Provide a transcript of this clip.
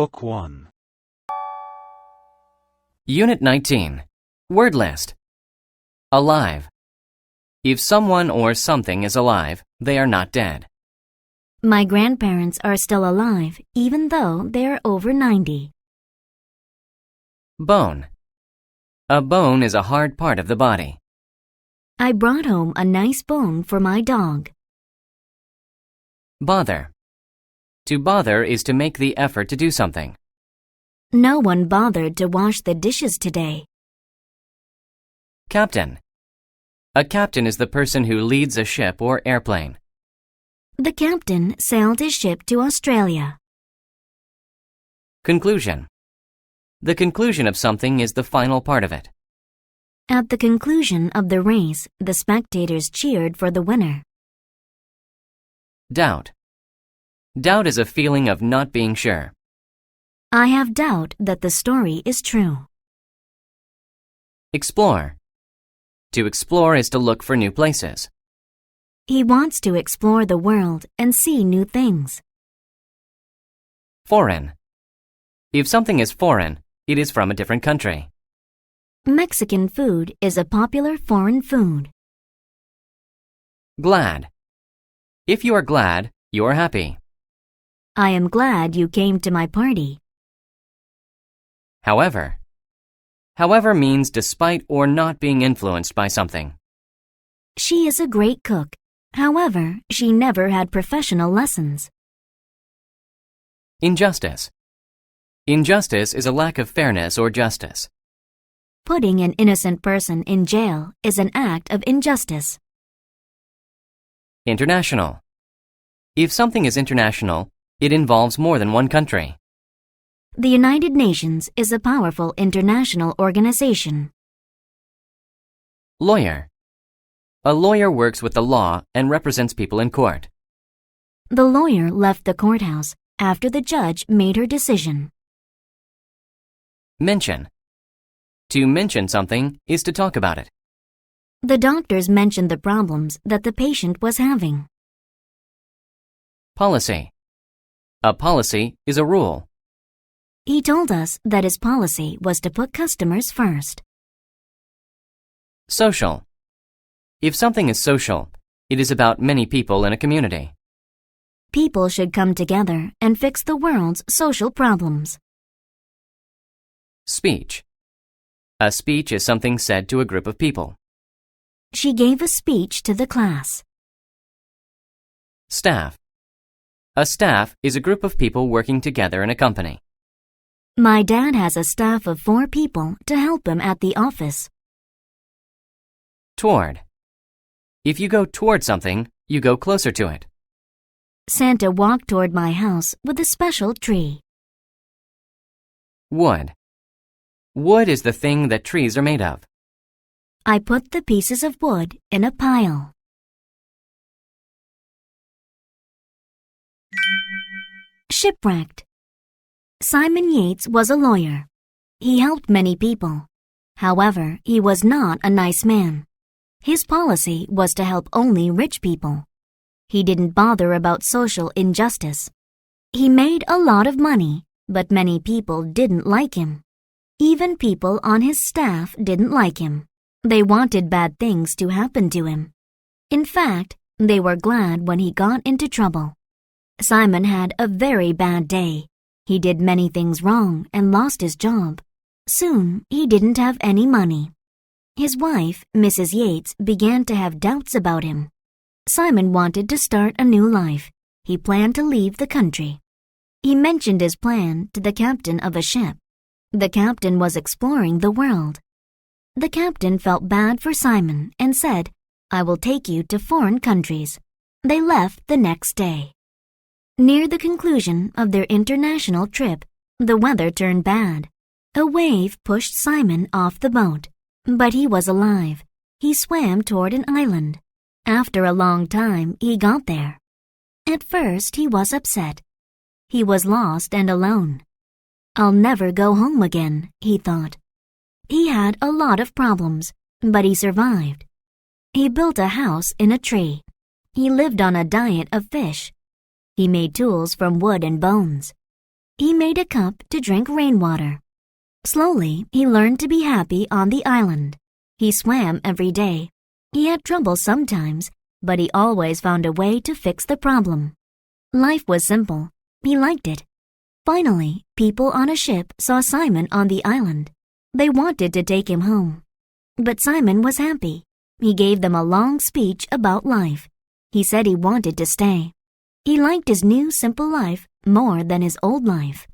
Book 1. Unit 19. Word list. Alive. If someone or something is alive, they are not dead. My grandparents are still alive, even though they are over 90. Bone. A bone is a hard part of the body. I brought home a nice bone for my dog. Bother. To bother is to make the effort to do something. No one bothered to wash the dishes today. Captain. A captain is the person who leads a ship or airplane. The captain sailed his ship to Australia. Conclusion. The conclusion of something is the final part of it. At the conclusion of the race, the spectators cheered for the winner. Doubt. Doubt is a feeling of not being sure. I have doubt that the story is true. Explore. To explore is to look for new places. He wants to explore the world and see new things. Foreign. If something is foreign, it is from a different country. Mexican food is a popular foreign food. Glad. If you are glad, you are happy. I am glad you came to my party. However. However means despite or not being influenced by something. She is a great cook. However, she never had professional lessons. Injustice. Injustice is a lack of fairness or justice. Putting an innocent person in jail is an act of injustice. International. If something is international, it involves more than one country. The United Nations is a powerful international organization. Lawyer. A lawyer works with the law and represents people in court. The lawyer left the courthouse after the judge made her decision. Mention. To mention something is to talk about it. The doctors mentioned the problems that the patient was having. Policy. A policy is a rule. He told us that his policy was to put customers first. Social. If something is social, it is about many people in a community. People should come together and fix the world's social problems. Speech. A speech is something said to a group of people. She gave a speech to the class. Staff. A staff is a group of people working together in a company. My dad has a staff of 4 people to help him at the office. Toward. If you go toward something, you go closer to it. Santa walked toward my house with a special tree. Wood. Wood is the thing that trees are made of. I put the pieces of wood in a pile. Shipwrecked. Simon Yates was a lawyer. He helped many people. However, he was not a nice man. His policy was to help only rich people. He didn't bother about social injustice. He made a lot of money, but many people didn't like him. Even people on his staff didn't like him. They wanted bad things to happen to him. In fact, they were glad when he got into trouble. Simon had a very bad day. He did many things wrong and lost his job. Soon, he didn't have any money. His wife, Mrs. Yates, began to have doubts about him. Simon wanted to start a new life. He planned to leave the country. He mentioned his plan to the captain of a ship. The captain was exploring the world. The captain felt bad for Simon and said, "I will take you to foreign countries." They left the next day. Near the conclusion of their international trip, the weather turned bad. A wave pushed Simon off the boat, but he was alive. He swam toward an island. After a long time, he got there. At first, he was upset. He was lost and alone. "I'll never go home again," he thought. He had a lot of problems, but he survived. He built a house in a tree. He lived on a diet of fish. He made tools from wood and bones. He made a cup to drink rainwater. Slowly, he learned to be happy on the island. He swam every day. He had trouble sometimes, but he always found a way to fix the problem. Life was simple. He liked it. Finally, people on a ship saw Simon on the island. They wanted to take him home. But Simon was happy. He gave them a long speech about life. He said he wanted to stay. He liked his new simple life more than his old life.